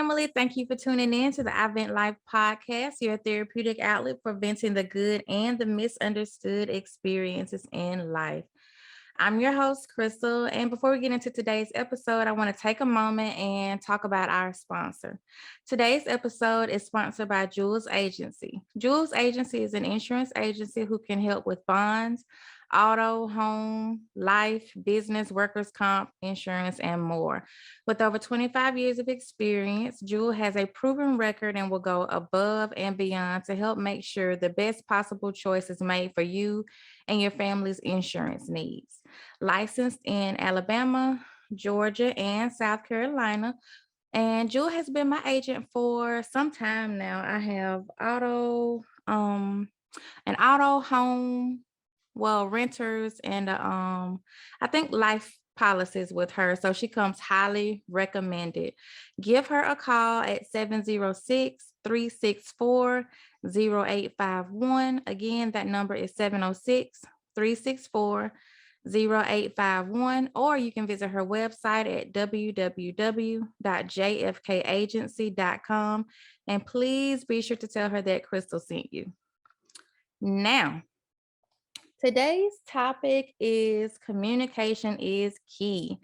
family. Thank you for tuning in to the iVentLife podcast, your therapeutic outlet for venting the good and the misunderstood experiences in life. I'm your host, Krystal. And before we get into today's episode, I want to take a moment and talk about our sponsor. Today's episode is sponsored by Jules Agency. Jules Agency is an insurance agency who can help with bonds, auto, home, life, business, workers' comp, insurance, and more. With over 25 years of experience, Jewel has a proven record and will go above and beyond to help make sure the best possible choice is made for you and your family's insurance needs. Licensed in Alabama, Georgia, and South Carolina, and Jewel has been my agent for some time now. I have an auto, home, renters, and I think life policies with her. So she comes highly recommended. Give her a call at 706-364-0851. Again, that number is 706-364-0851, or you can visit her website at www.jfkagency.com. And please be sure to tell her that Krystal sent you. Now, today's topic is communication is key,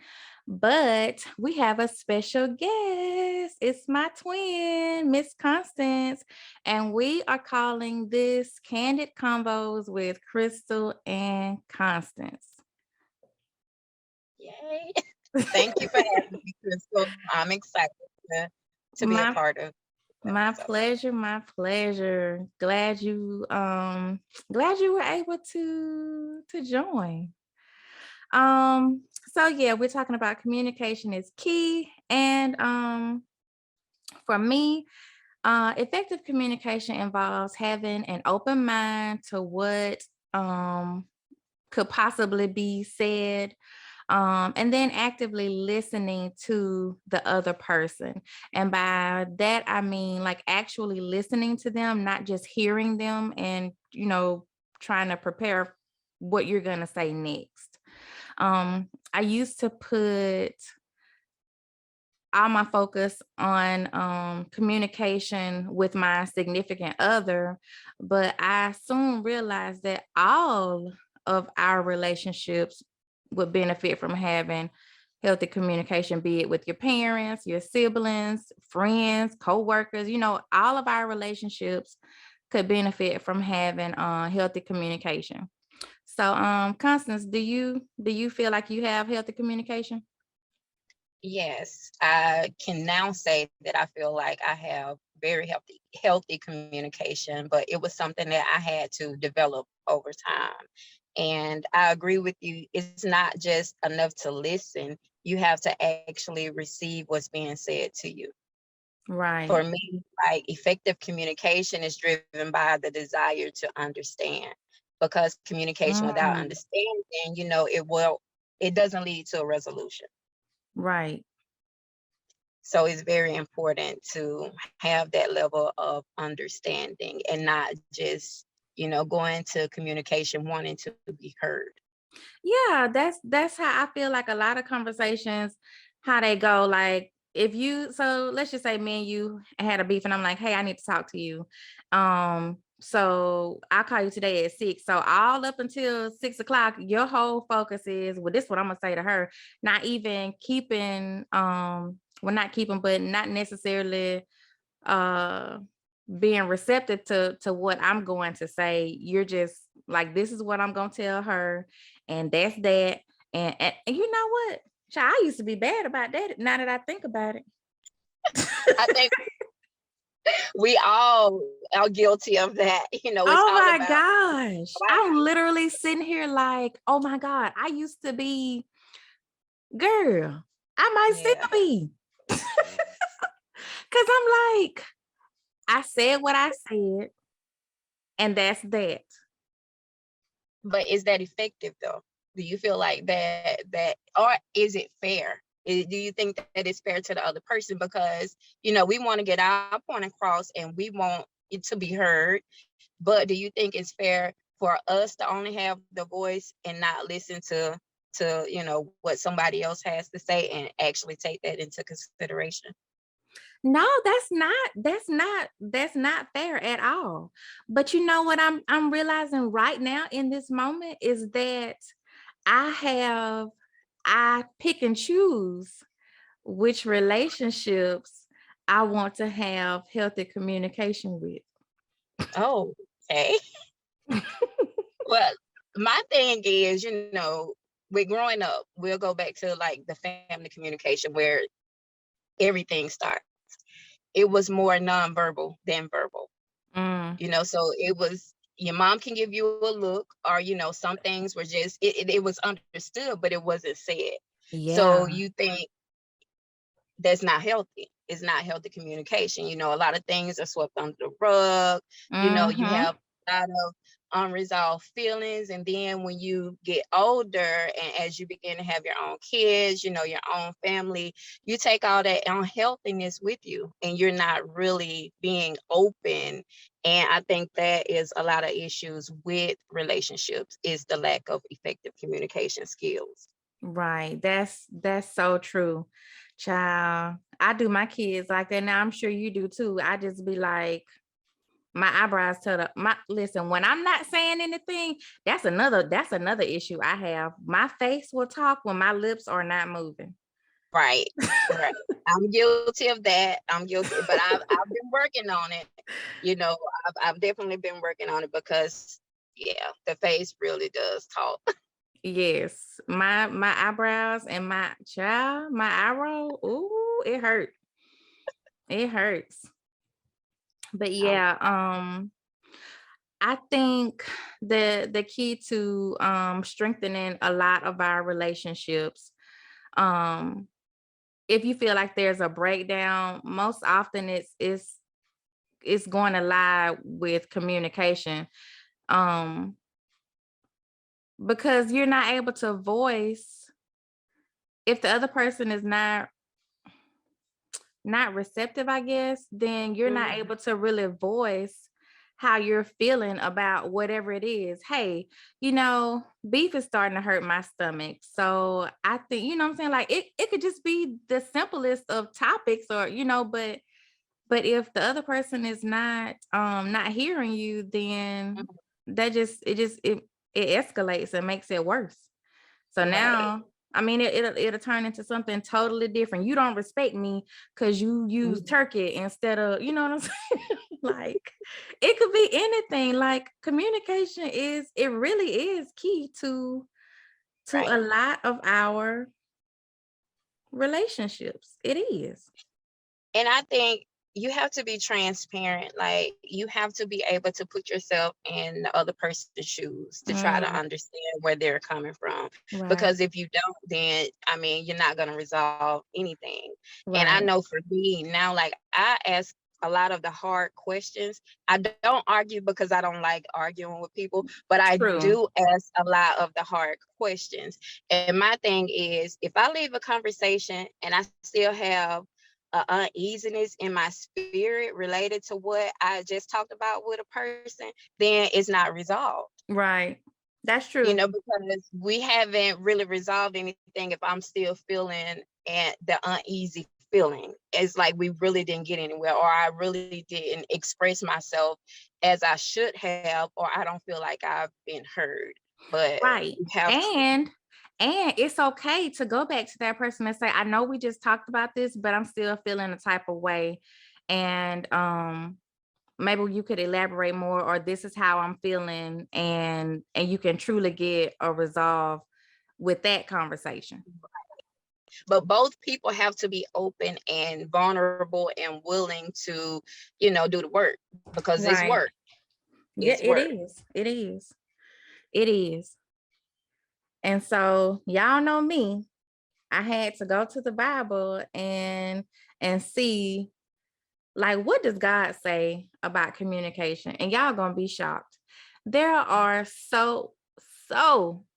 but we have a special guest. It's my twin, Miss Constance, and we are calling this Candid Convos with Krystal and Constance. Yay. Thank you for having me, Krystal. I'm excited to be a part of my pleasure, my pleasure. Glad you were able to join. So yeah, we're talking about communication is key. And for me, effective communication involves having an open mind to what could possibly be said, and then actively listening to the other person. And by that, I mean like actually listening to them, not just hearing them and, trying to prepare what you're going to say next. I used to put all my focus on communication with my significant other, but I soon realized that all of our relationships would benefit from having healthy communication, be it with your parents, your siblings, friends, co-workers. All of our relationships could benefit from having healthy communication. So Constance, do you feel like you have healthy communication? Yes, I can now say that I feel like I have very healthy communication, but it was something that I had to develop over time. And I agree with you. It's not just enough to listen. You have to actually receive what's being said to you. Right. For me, like effective communication is driven by the desire to understand, because communication without understanding, it doesn't lead to a resolution. Right. So it's very important to have that level of understanding and not just, going to communication wanting to be heard. Yeah, that's how I feel like a lot of conversations, how they go. Like so let's just say me and you had a beef and I'm like, hey, I need to talk to you. So I'll call you today at 6. So all up until 6 o'clock, your whole focus is, well, this is what I'm gonna say to her. Not even keeping, not keeping, but not necessarily being receptive to what I'm going to say. You're just like, this is what I'm gonna tell her, and that's that. And you know what? I used to be bad about that. Now that I think about it. I think we all are guilty of that. Oh my gosh. I'm literally sitting here like, oh my God, I used to be, girl, I might still be. Cause I'm like, I said what I said, and that's that. But is that effective though? Do you feel like that, or is it fair? Do you think that it's fair to the other person? Because, we want to get our point across and we want it to be heard. But do you think it's fair for us to only have the voice and not listen to what somebody else has to say and actually take that into consideration? No, that's not fair at all. But you know what I'm realizing right now in this moment is that I have I pick and choose which relationships I want to have healthy communication with. Oh, okay. Well, my thing is, with growing up, we'll go back to like the family communication where everything starts. It was more nonverbal than verbal, Mm, so it was your mom can give you a look, or some things were just it was understood, but it wasn't said. So yeah. you think that's not healthy. It's not healthy communication. A lot of things are swept under the rug. You Mm-hmm. have a lot of unresolved feelings. And then when you get older and as you begin to have your own kids, your own family, you take all that unhealthiness with you and you're not really being open. And I think that is a lot of issues with relationships is the lack of effective communication skills. Right. That's so true. Child. I do my kids like that. Now I'm sure you do too. I just be like, my eyebrows tell the my listen, when I'm not saying anything, that's another issue I have. My face will talk when my lips are not moving. Right, right. I'm guilty of that. I'm guilty, but I've been working on it. You know, I've definitely been working on it because yeah, the face really does talk. Yes. My eyebrows and my eyebrow, ooh, it hurt. It hurts. But Um, yeah, I think the key to strengthening a lot of our relationships, um, if you feel like there's a breakdown, most often it's going to lie with communication. Um, because you're not able to voice if the other person is not receptive, I guess, then you're not mhm, able to really voice how you're feeling about whatever it is. Hey, beef is starting to hurt my stomach. So I think, what I'm saying? Like it could just be the simplest of topics or, but if the other person is not hearing you, then mhm. it escalates and makes it worse. So Right, now, I mean, it'll turn into something totally different. You don't respect me because you use mhm, turkey instead of, you know what I'm saying? Like, it could be anything. Like, communication it really is key to right. a lot of our relationships. It is. And I think you have to be transparent. Like you have to be able to put yourself in the other person's shoes to try to Mm, understand where they're coming from. right, Because if you don't, then I mean, you're not going to resolve anything. And I right, know for me now, like I ask a lot of the hard questions. I don't argue because I don't like arguing with people, but I true. do ask a lot of the hard questions. And my thing is, if I leave a conversation and I still have uneasiness in my spirit related to what I just talked about with a person, then it's not resolved. Right. That's true. Because we haven't really resolved anything if I'm still feeling and the uneasy feeling. It's like we really didn't get anywhere, or I really didn't express myself as I should have, or I don't feel like I've been heard. But Right. you have to, And it's okay to go back to that person and say, I know we just talked about this, but I'm still feeling a type of way. And maybe you could elaborate more, or this is how I'm feeling, and you can truly get a resolve with that conversation. but both people have to be open and vulnerable and willing to, do the work because it's Right. work. Yeah, It's it work. is. It is. It is. And so y'all know me. I had to go to the Bible and see, like, what does God say about communication? And y'all gonna be shocked. There are so,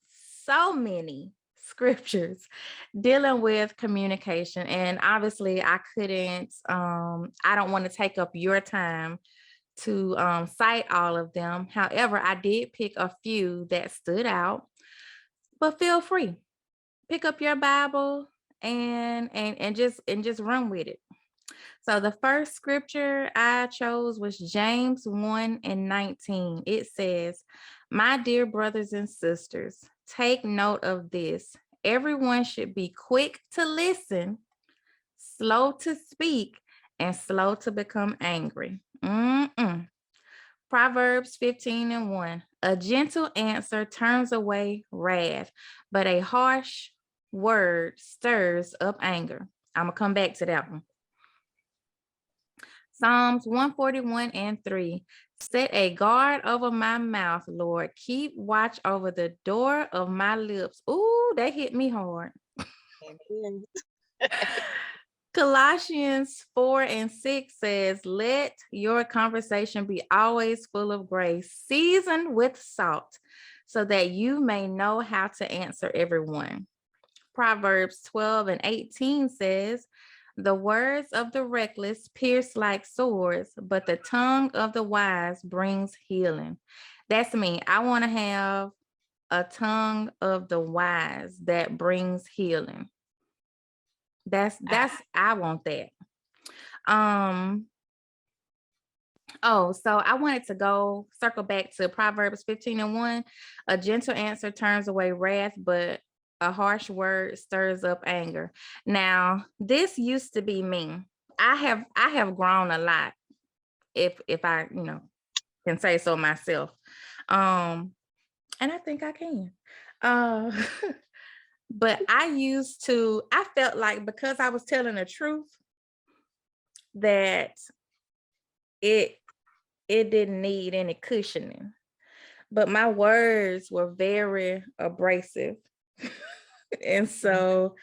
so many scriptures dealing with communication. And obviously I don't want to take up your time to cite all of them. However, I did pick a few that stood out, but feel free. Pick up your Bible and just run with it. So the first scripture I chose was James 1:19. It says, "My dear brothers and sisters, take note of this. Everyone should be quick to listen, slow to speak, and slow to become angry." Proverbs 15:1. A gentle answer turns away wrath, but a harsh word stirs up anger. I'm going to come back to that one. Psalms 141:3. Set a guard over my mouth, Lord. Keep watch over the door of my lips. Ooh, that hit me hard. Amen. Colossians 4:6 says, let your conversation be always full of grace, seasoned with salt, so that you may know how to answer everyone. Proverbs 12:18 says, the words of the reckless pierce like swords, but the tongue of the wise brings healing. That's me. I want to have a tongue of the wise that brings healing. I want that. So I wanted to circle back to Proverbs 15:1. A gentle answer turns away wrath, but a harsh word stirs up anger. Now, this used to be me. I have grown a lot, if I, can say so myself. And I think I can. Uh but I felt like because I was telling the truth that it didn't need any cushioning, but my words were very abrasive. And so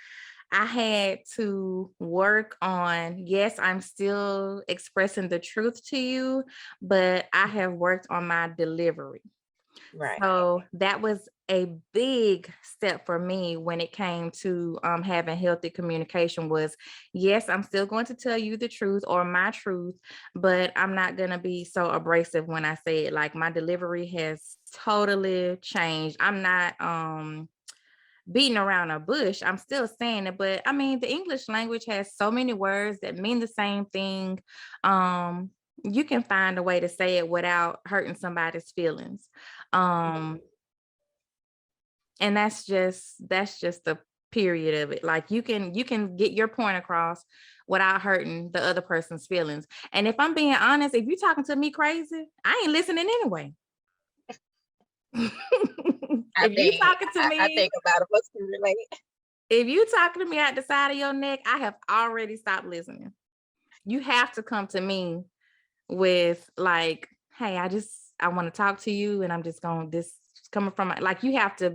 I had to work on, yes, I'm still expressing the truth to you, but I have worked on my delivery. Right. So that was a big step for me when it came to having healthy communication was, yes, I'm still going to tell you the truth or my truth, but I'm not going to be so abrasive when I say it. Like my delivery has totally changed. I'm not beating around a bush. I'm still saying it, but I mean, the English language has so many words that mean the same thing. You can find a way to say it without hurting somebody's feelings. And that's just the period of it. Like you can get your point across without hurting the other person's feelings. And if I'm being honest, if you're talking to me crazy, I ain't listening anyway. I If you think talking to I me, think about it. What's relate? if you talking to me at the side of your neck, I have already stopped listening. You have to come to me with like, hey, I want to talk to you, and I'm just going this coming from like you have to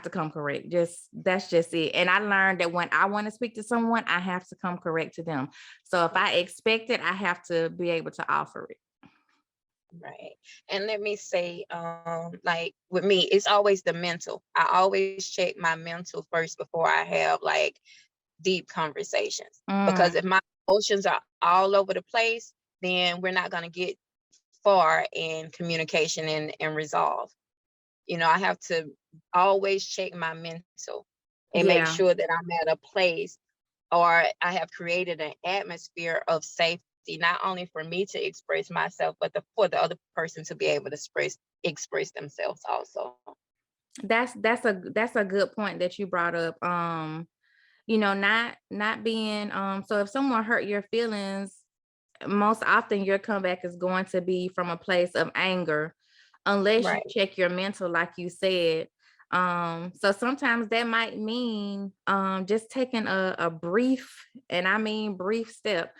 come correct. That's just it. And I learned that when I want to speak to someone, I have to come correct to them. So if I expect it, I have to be able to offer it. Right. And let me say, like with me, it's always the mental. I always check my mental first before I have like deep conversations. Because if my emotions are all over the place, then we're not going to get far in communication and resolve. I have to always check my mental and make Yeah. sure that I'm at a place or I have created an atmosphere of safety, not only for me to express myself, but for the other person to be able to express themselves also. That's a good point that you brought up. Not being so if someone hurt your feelings, most often your comeback is going to be from a place of anger, unless you Right, check your mental, like you said. So sometimes that might mean just taking a brief, and I mean brief step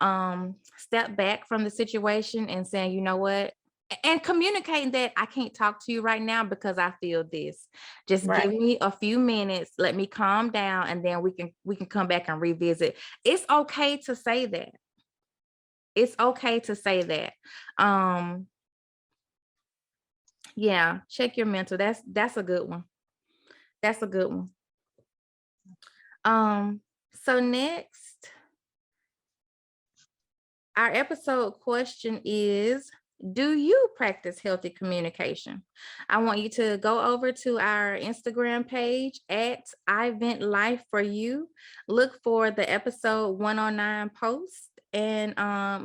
back from the situation and saying, you know what, and communicating that I can't talk to you right now because I feel this. Just give right, me a few minutes, let me calm down, and then we can come back and revisit. It's okay to say that. It's okay to say that. Um, yeah, check your mental. That's a good one. That's a good one. Um, so next, our episode question is, do you practice healthy communication? I want you to go over to our Instagram page at iVentLife for you. Look for the episode 109 post and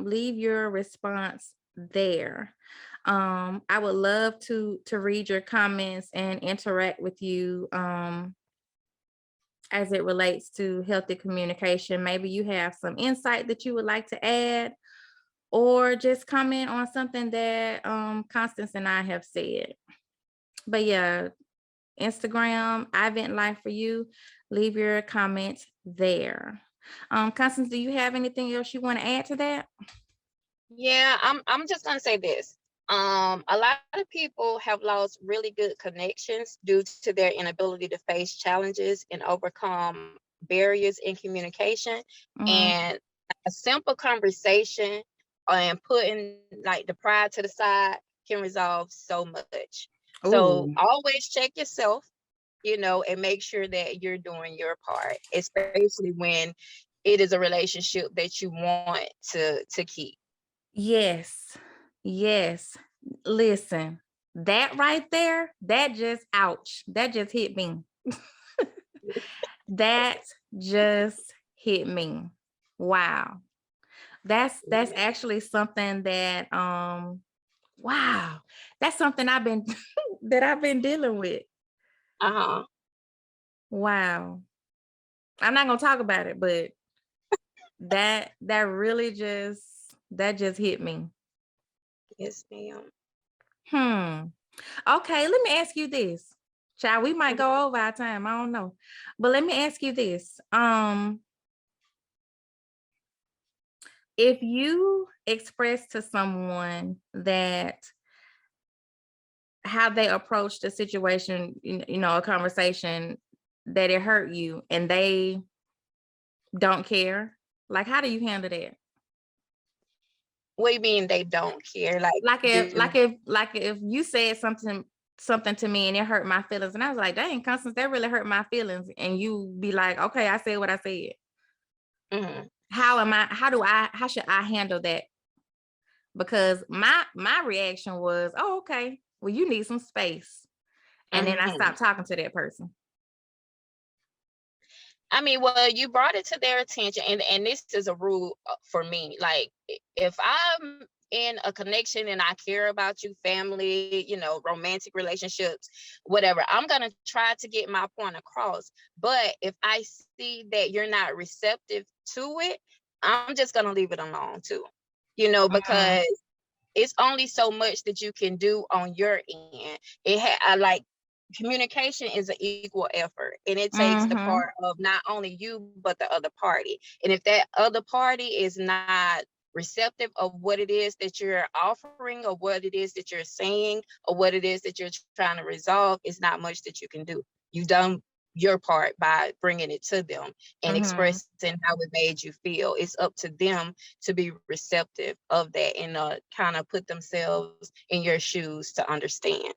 leave your response there. I would love to read your comments and interact with you as it relates to healthy communication. Maybe you have some insight that you would like to add, or just comment on something that Constance and I have said. But yeah, Instagram, iVentLife for you. Leave your comments there. Constance, do you have anything else you want to add to that? Yeah, I'm just gonna say this. A lot of people have lost really good connections due to their inability to face challenges and overcome barriers in communication. Mm. And a simple conversation and putting like the pride to the side can resolve so much. So Oh, always check yourself, and make sure that you're doing your part, especially when it is a relationship that you want to keep. yes. Yes. Listen, that right there, that just ouch. That just hit me. That just hit me. Wow. That's actually something that wow. That's something I've been that I've been dealing with. Uh-huh. Wow. I'm not gonna talk about it, but that really just hit me. Yes, ma'am. Hmm. Okay, let me ask you this. Child, we might Mhm. go over our time. I don't know. But let me ask you this. If you express to someone that how they approach the situation, a conversation that it hurt you and they don't care, like how do you handle that? What do you mean they don't care? Like, Like if do like if like if you said something to me and it hurt my feelings and I was like, dang, Constance, that really hurt my feelings. And you be like, okay, I said what I said. mhm, How should I handle that? Because my reaction was, oh, okay, well, you need some space. And then I mhm. stopped talking to that person. I mean, well, you brought it to their attention, and this is a rule for me. Like, if I'm in a connection and I care about you, family, romantic relationships, whatever, I'm gonna try to get my point across. But if I see that you're not receptive to it, I'm just gonna leave it alone too. Mm, Because it's only so much that you can do on your end. I like communication is an equal effort, and it takes the mm-hmm, part of not only you but the other party. And if that other party is not receptive of what it is that you're offering or what it is that you're saying or what it is that you're trying to resolve, it's not much that you can do. You've done your part by bringing it to them and mm-hmm, expressing how it made you feel. It's up to them to be receptive of that and kind of put themselves in your shoes to understand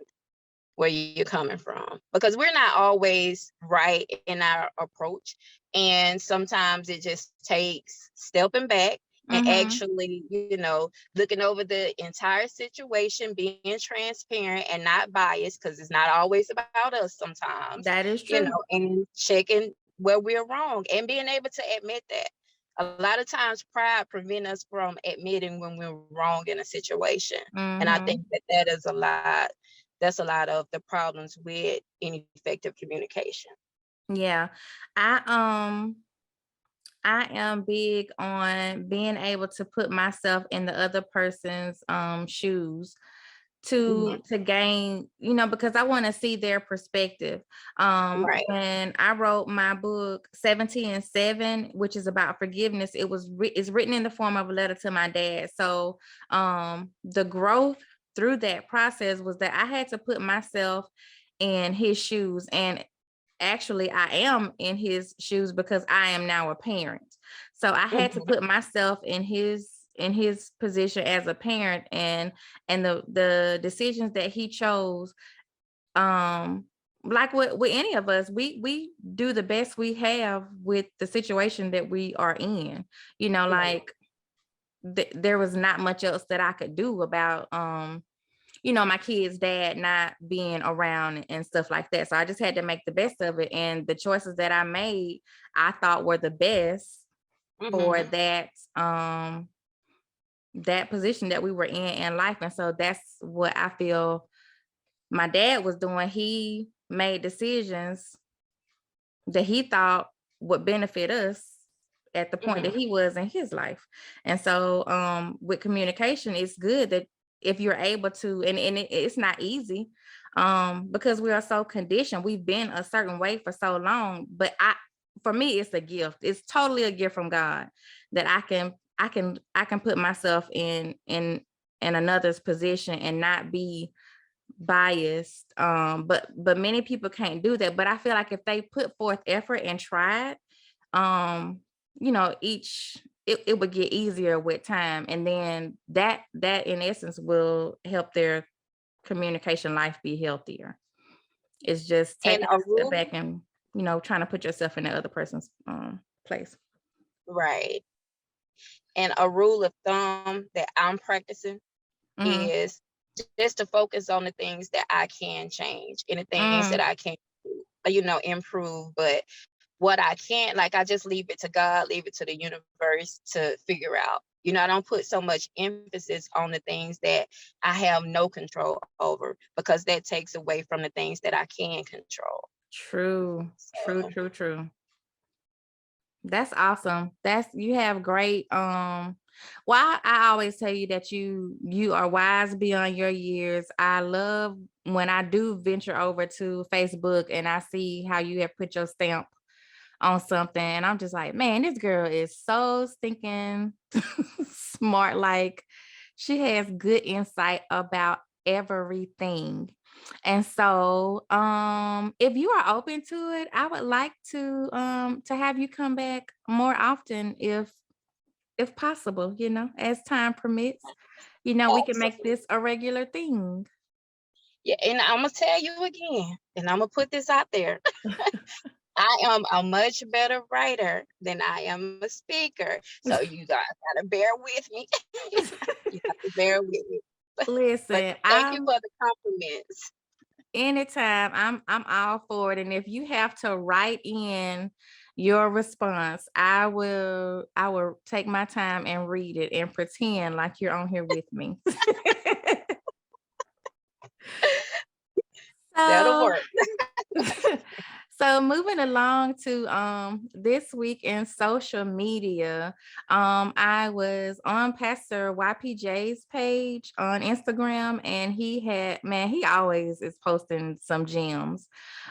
where you're coming from, because we're not always right in our approach, and sometimes it just takes stepping back and mm-hmm. actually looking over the entire situation, being transparent and not biased, because it's not always about us sometimes, That is true. and checking where we're wrong and being able to admit that. A lot of times pride prevent us from admitting when we're wrong in a situation, and I Mm-hmm. think that is a lot. That's a lot of the problems with ineffective communication. Yeah. I um I am big on being able to put myself in the other person's shoes Mhm. to gain, because I want to see their perspective. Right. When I wrote my book 17 and 7, which is about forgiveness, it's written in the form of a letter to my dad. So the growth through that process was that I had to put myself in his shoes, and actually I am in his shoes because I am now a parent. So I had to Mhm. put myself in his position as a parent, and the decisions that he chose, um like with any of us, we do the best we have with the situation that we are in, Right. like there was not much else that I could do about my kid's dad not being around and stuff like that. So I just had to make the best of it. And the choices that I made, I thought were the best for Mm-hmm. that position that we were in life. And so that's what I feel my dad was doing. He made decisions that he thought would benefit us at the point that Mm-hmm. he was in his life. And so with communication, it's good that if you're able to, and it's not easy because we are so conditioned. We've been a certain way for so long, but for me, it's a gift. It's totally a gift from God that I can put myself in another's position and not be biased. But many people can't do that. But I feel like if they put forth effort and tried, um, it would get easier with time. And then that in essence will help their communication life be healthier. It's just And taking a a step rule, back and trying to put yourself in the other person's place. right? And a rule of thumb that I'm practicing Mm-hmm. is just to focus on the things that I can change and the things that Mm, I can, improve. But what I can't, like, I just leave it to God, leave it to the universe to figure out. I don't put so much emphasis on the things that I have no control over, because that takes away from the things that I can control. true, true, So, true, true. That's awesome. You have great well, I always tell you that you are wise beyond your years. I love when I do venture over to Facebook and I see how you have put your stamp on something, and I'm just like, man, this girl is so stinking smart. Like, she has good insight about everything. And so if you are open to it, I would like to have you come back more often if possible, as time permits. We can make absolutely. this a regular thing. Yeah, and I'm gonna tell you again, and I'm gonna put this out there. I am a much better writer than I am a speaker. So you guys gotta bear with me. You have to bear with me. But Listen, thank you I'm for the compliments. anytime. I'm all for it. And if you have to write in your response, I will take my time and read it and pretend like you're on here with me. That'll So work. so moving along to this week in social media, I was on Pastor YPJ's page on Instagram, and he always is posting some gems,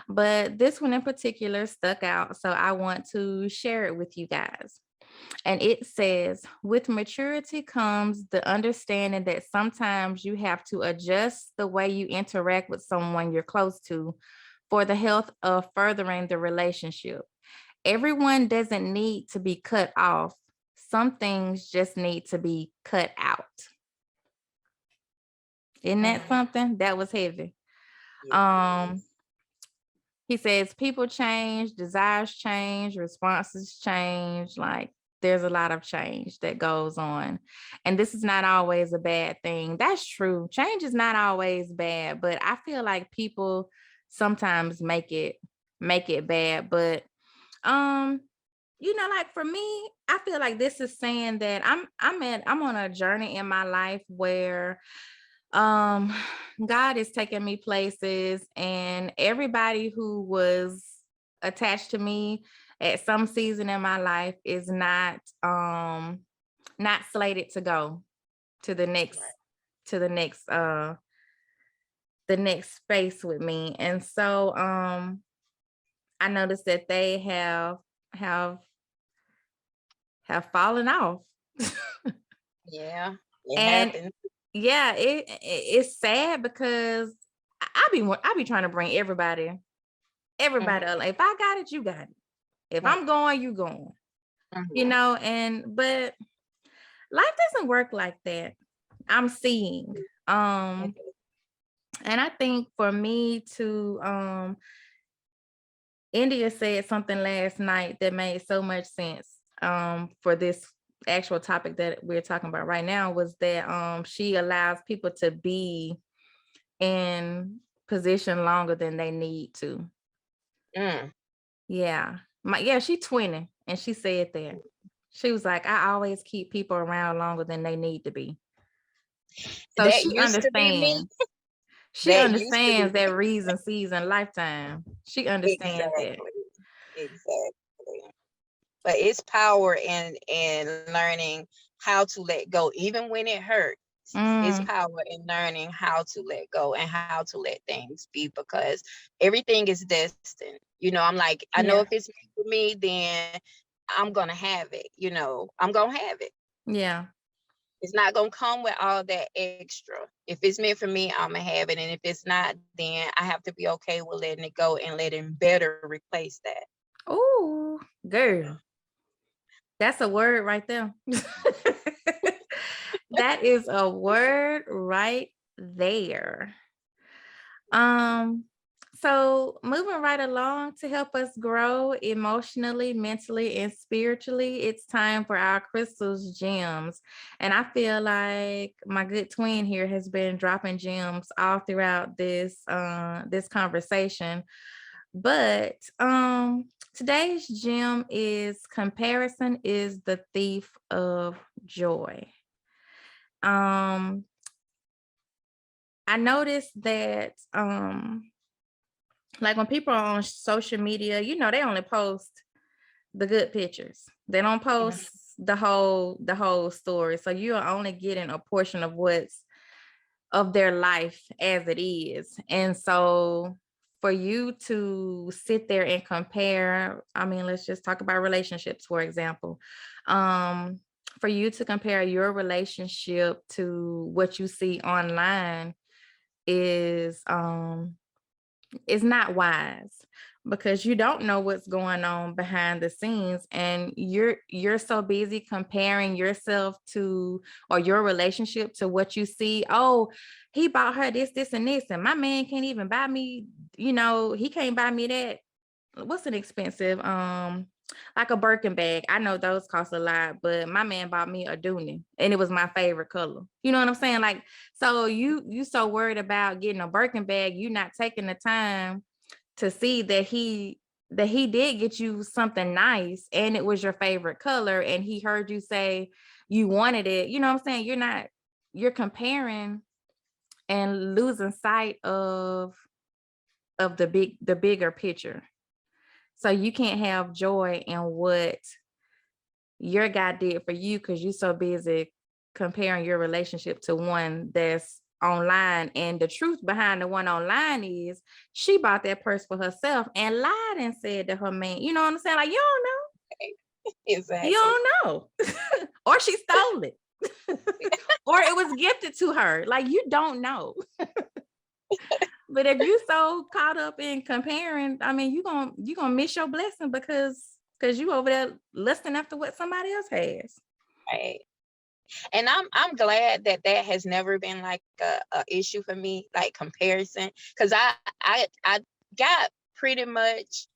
but this one in particular stuck out, so I want to share it with you guys. And it says, with maturity comes the understanding that sometimes you have to adjust the way you interact with someone you're close to for the health of furthering the relationship. Everyone doesn't need to be cut off. Some things just need to be cut out. Isn't that Mm, something? That was heavy. Um, yes. He says people change, desires change, responses change. Like, there's a lot of change that goes on. And this is not always a bad thing. That's true. Change is not always bad, but I feel like people sometimes make it bad. But um, like for me, I feel like this is saying that I'm on a journey in my life where um God is taking me places, and everybody who was attached to me at some season in my life is not slated to go to the next Right. to the next space with me. And so I noticed that they have have fallen off. Yeah, it And happens. yeah, it's sad because I be trying to bring everybody Mhm, up. If I got it, you got it. If mm, I'm going, you going. mhm, But life doesn't work like that. I'm seeing. Um, mhm. and I think for me to India said something last night that made so much sense for this actual topic that we're talking about right now was that she allows people to be in position longer than they need to. Mm. Yeah. She 20 and she said that. She was like, I always keep people around longer than they need to be. So That she used to be me. understands. She That used to be understands that reason, season, lifetime. She understands that. exactly. Exactly. But it's power in learning how to let go, even when it hurts. It's Mm, power in learning how to let go and how to let things be, because everything is destined. I'm like, I know yeah. if it's meant for me, then I'm gonna have it. I'm gonna have it. Yeah. It's not gonna come with all that extra. If it's meant for me, I'm gonna have it. And if it's not, then I have to be okay with letting it go and letting better replace that. Oh, girl. That's a word right there. That is a word right there. Um, so moving right along to help us grow emotionally, mentally, and spiritually, it's time for our crystals gems. And I feel like my good twin here has been dropping gems all throughout this conversation. But today's gem is comparison is the thief of joy. Um I noticed that like when people are on social media, they only post the good pictures. They don't Mhm. post the whole story. So you're only getting a portion of what's of their life as it is. And so for you to sit there and compare, I mean, let's just talk about relationships, for example. Um, for you to compare your relationship to what you see online is not wise, because you don't know what's going on behind the scenes, and you're so busy comparing yourself to, or your relationship to, what you see. Oh, he bought her this and this, and my man can't even buy me, he can't buy me that. What's an expensive like a Birkin bag? I know those cost a lot, but my man bought me a Dooney and it was my favorite color. You know what I'm saying? Like, so you so worried about getting a Birkin bag, you not taking the time to see that he did get you something nice and it was your favorite color, and he heard you say you wanted it. You know what I'm saying? You're comparing and losing sight of the bigger picture. So you can't have joy in what your guy did for you because you're so busy comparing your relationship to one that's online. And the truth behind the one online is she bought that purse for herself and lied and said to her man, you know what I'm saying? Like, you don't know. You Exactly. don't know. Or she stole it. Or it was gifted to her. Like, you don't know. But if you so caught up in comparing, I mean, you gonna miss your blessing because you over there lusting after what somebody else has. Right. And I'm glad that that has never been like a issue for me, like comparison, because I got pretty much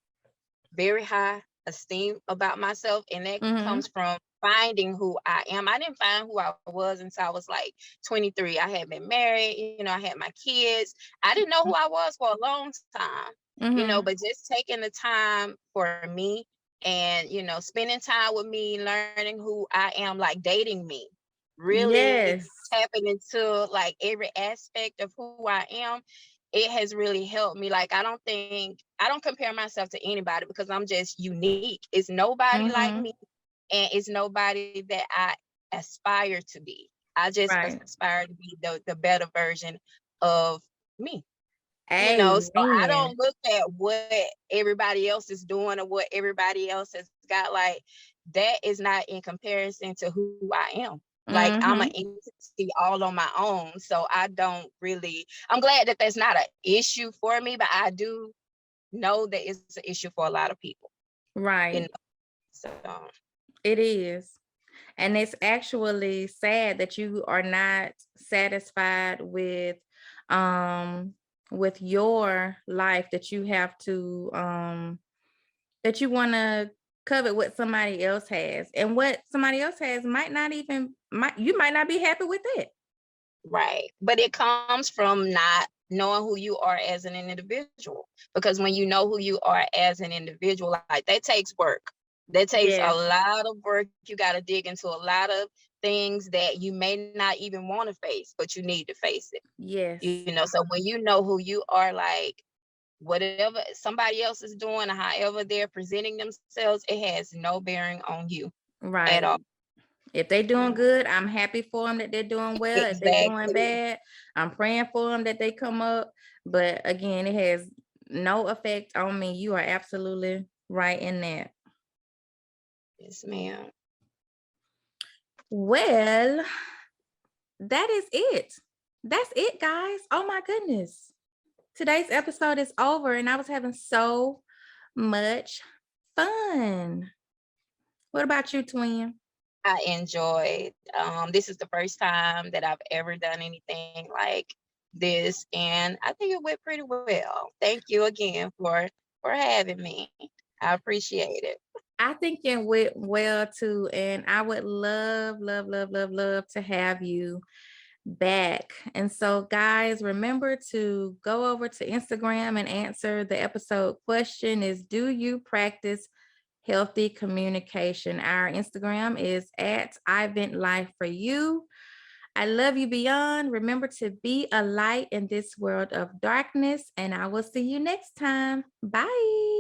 very high esteem about myself, and that Mm-hmm. comes from finding who I am. I didn't find who I was until I was like 23. I had been married, I had my kids. I didn't know who I was for a long time, Mm-hmm. but just taking the time for me and, spending time with me, learning who I am, like dating me, really Yes. tapping into like every aspect of who I am. It has really helped me. Like, I don't compare myself to anybody because I'm just unique. It's nobody like Mm-hmm. me, and it's nobody that I aspire to be. I just Right. aspire to be the better version of me. So I Amen. don't look at what everybody else is doing or what everybody else has got. Like, that is not in comparison to who I am. Like, I'm an Mm-hmm. entity all on my own. So I don't really, I'm glad that that's not an issue for me, but I do know that it's an issue for a lot of people, you know. Right. So It is. And it's actually sad that you are not satisfied with your life, that you have to that you want to covet what somebody else has. And what somebody else has you might not be happy with it. Right. But it comes from not knowing who you are as an individual. Because when you know who you are as an individual, like that takes work. That takes a Yes. lot of work. You got to dig into a lot of things that you may not even want to face, but you need to face it. Yes. You know, so when you know who you are, like whatever somebody else is doing or however they're presenting themselves, it has no bearing on you at Right. all. If they're doing good, I'm happy for them that they're doing well. If they're doing Exactly. bad, I'm praying for them that they come up. But again, it has no effect on me. You are absolutely right in that. Yes, ma'am. Well, that is it. That's it, guys. Oh my goodness. Today's episode is over and I was having so much fun. What about you, twin? I enjoyed. This is the first time that I've ever done anything like this, and I think it went pretty well. Thank you again for having me. I appreciate it. I think it went well too. And I would love, love, love, love, love to have you back. And so, guys, remember to go over to Instagram and answer the episode question is, do you practice healthy communication? Our Instagram is at iVentLife for you. I love you beyond. Remember to be a light in this world of darkness, and I will see you next time. Bye.